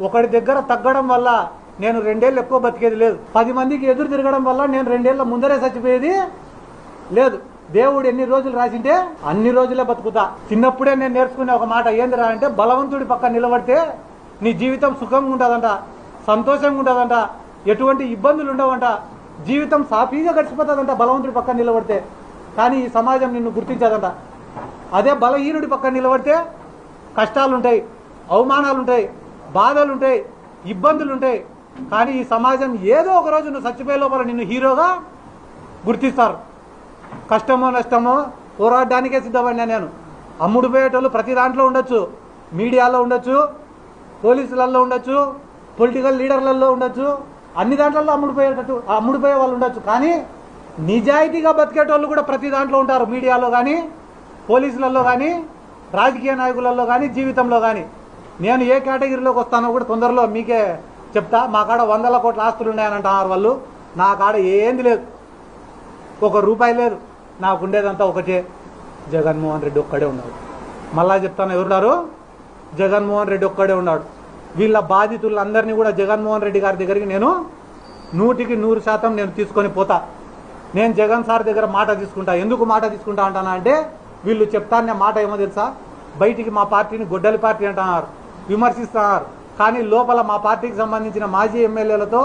ఒకటి దగ్గర తగ్గడం వల్ల నేను 2 ఏళ్ళు ఎక్కువ బతికేది లేదు. 10 మందికి ఎదురు తిరగడం వల్ల నేను 2 ఏళ్ల ముందరే చచ్చిపోయేది లేదు. దేవుడు ఎన్ని రోజులు రాసింటే అన్ని రోజులే బతుకుతా. చిన్నప్పుడే నేను నేర్చుకునే ఒక మాట ఏందిరా అంటే, బలవంతుడి పక్క నిలబడితే నీ జీవితం సుఖంగా ఉంటుందంట, సంతోషంగా ఉంటుందంట, ఎటువంటి ఇబ్బందులు ఉండవంట, జీవితం సాఫీగా గడిచిపోతుందంట బలవంతుడి పక్క నిలబడితే. కానీ ఈ సమాజం నిన్ను గుర్తించదంట. అదే బలహీనుడి పక్క నిలబడితే కష్టాలుంటాయి, అవమానాలుంటాయి, బాధలుంటాయి, ఇబ్బందులుంటాయి. కానీ ఈ సమాజం ఏదో ఒక రోజు నువ్వు చచ్చిపోయే లోపల నిన్ను హీరోగా గుర్తిస్తారు. కష్టమో నష్టమో పోరాడడానికే సిద్ధపడినా నేను. అమ్ముడు పోయేటోళ్ళు ప్రతి దాంట్లో ఉండొచ్చు, మీడియాలో ఉండొచ్చు, పోలీసులలో ఉండొచ్చు, పొలిటికల్ లీడర్లలో ఉండొచ్చు, అన్ని దాంట్లో అమ్ముడుపోయే వాళ్ళు ఉండొచ్చు. కానీ నిజాయితీగా బతికేటోళ్ళు కూడా ప్రతి దాంట్లో ఉంటారు, మీడియాలో కానీ, పోలీసులలో కానీ, రాజకీయ నాయకులలో కానీ, జీవితంలో కానీ. నేను ఏ కేటగిరీలోకి వస్తానో కూడా తొందరలో మీకే చెప్తా. మా కాడ 100 కోట్ల ఆస్తులు ఉన్నాయనంటున్నారు వాళ్ళు. నా కాడ ఏంది లేదు, 1 రూపాయి లేదు. నాకు ఉండేదంతా ఒకటే, జగన్మోహన్ రెడ్డి ఒక్కడే ఉన్నాడు. మళ్ళా చెప్తాను, ఎవరున్నారు? జగన్మోహన్ రెడ్డి ఒక్కడే ఉన్నాడు. వీళ్ళ బాధితులందరినీ కూడా జగన్మోహన్ రెడ్డి గారి దగ్గరికి నేను 100కి 100% నేను తీసుకొని పోతా. నేను జగన్ సార్ దగ్గర మాట తీసుకుంటా. ఎందుకు మాట తీసుకుంటా అంటానా అంటే, వీళ్ళు చెప్తానే మాట ఏమో తెలుసా, బయటికి మా పార్టీని గొడ్డలి పార్టీ అంటున్నారు, విమర్శిస్తున్నారు. కానీ లోపల మా పార్టీకి సంబంధించిన మాజీ ఎమ్మెల్యేలతో,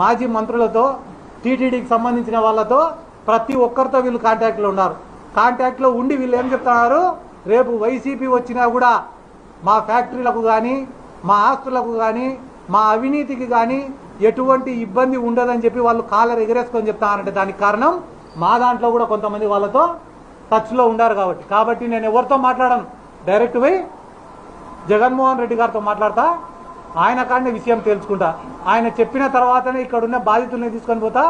మాజీ మంత్రులతో, టీటీడీకి సంబంధించిన వాళ్ళతో ప్రతి ఒక్కరితో వీళ్ళు కాంటాక్ట్లో ఉన్నారు. కాంటాక్ట్లో ఉండి వీళ్ళు ఏం చెప్తున్నారు, రేపు వైసీపీ వచ్చినా కూడా మా ఫ్యాక్టరీలకు కానీ, మా ఆస్తులకు కానీ, మా అవినీతికి కానీ ఎటువంటి ఇబ్బంది ఉండదని చెప్పి వాళ్ళు కాలర్ ఎగరేసుకొని చెప్తానంటే దానికి కారణం మా దాంట్లో కూడా కొంతమంది వాళ్ళతో టచ్లో ఉండారు కాబట్టి నేను ఎవరితో మాట్లాడను, డైరెక్ట్ పోయి జగన్మోహన్ రెడ్డి గారితో మాట్లాడతా. ఆయన కాడనే విషయం తెలుసుకుంటా. ఆయన చెప్పిన తర్వాతనే ఇక్కడున్న బాధితుల్ని తీసుకొని పోతా.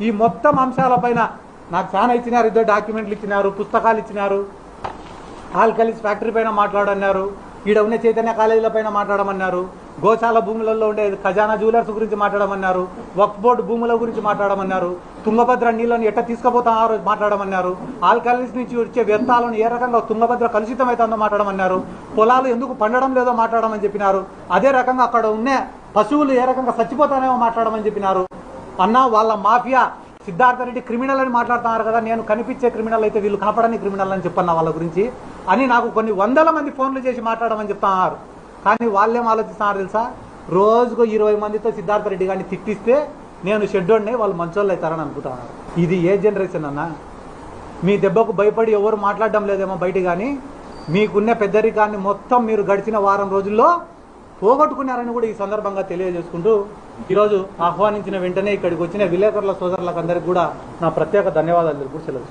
ఈ మొత్తం అంశాలపైన నాకు చాలా ఇచ్చినారు, 2 డాక్యుమెంట్లు ఇచ్చినారు, పుస్తకాలు ఇచ్చినారు. ఆల్కలీస్ ఫ్యాక్టరీ పైన మాట్లాడన్నారు, ఈడ ఉన్న చైతన్య కాలేజీల పైన మాట్లాడమన్నారు, గోశాల భూములలో ఉండే ఖజానా జ్యువెలర్స్ గురించి మాట్లాడమన్నారు, వక్ఫ్ బోర్డు భూముల గురించి మాట్లాడమన్నారు, తుంగభద్ర నీళ్ళని ఎట్ట తీసుకుపోతారో మాట్లాడమన్నారు, ఆల్కలీస్ నుంచి వచ్చే వ్యర్థాలను ఏ రకంగా తుంగభద్ర కలుషితం అవుతుందో మాట్లాడమన్నారు, పొలాలు ఎందుకు పండడం లేదో మాట్లాడమని చెప్పినారు. అదే రకంగా అక్కడ ఉన్న పశువులు ఏ రకంగా చచ్చిపోతానేమో మాట్లాడమని చెప్పినారు. అన్న వాళ్ళ మాఫియా సిద్ధార్థ రెడ్డి క్రిమినల్ అని మాట్లాడుతున్నారు కదా, నేను కనిపించే క్రిమినల్ అయితే వీళ్ళు కనపడని క్రిమినల్ అని చెప్పన్నా వాళ్ళ గురించి అని నాకు కొన్ని 100 మంది ఫోన్లు చేసి మాట్లాడమని చెప్తున్నారు. కానీ వాళ్ళేం ఆలోచిస్తున్నారు తెలుసా, రోజుకు 20 మందితో సిద్ధార్థ రెడ్డి గారిని తిట్టిస్తే నేను షెడ్డోడ్ని వాళ్ళు మంచోళ్ళు అవుతారని అనుకుంటున్నారు. ఇది ఏ జనరేషన్ అన్న? మీ దెబ్బకు భయపడి ఎవరు మాట్లాడడం లేదేమో బయట, కానీ మీకున్న పెద్దరికాన్ని మొత్తం మీరు గడిచిన వారం రోజుల్లో పోగొట్టుకున్నారని కూడా ఈ సందర్భంగా తెలియజేసుకుంటూ, ఈరోజు ఆహ్వానించిన వెంటనే ఇక్కడికి వచ్చిన విలేకరుల సోదరులకు అందరికీ కూడా నా ప్రత్యేక ధన్యవాదాలు తెలుపుతూ సెలవు.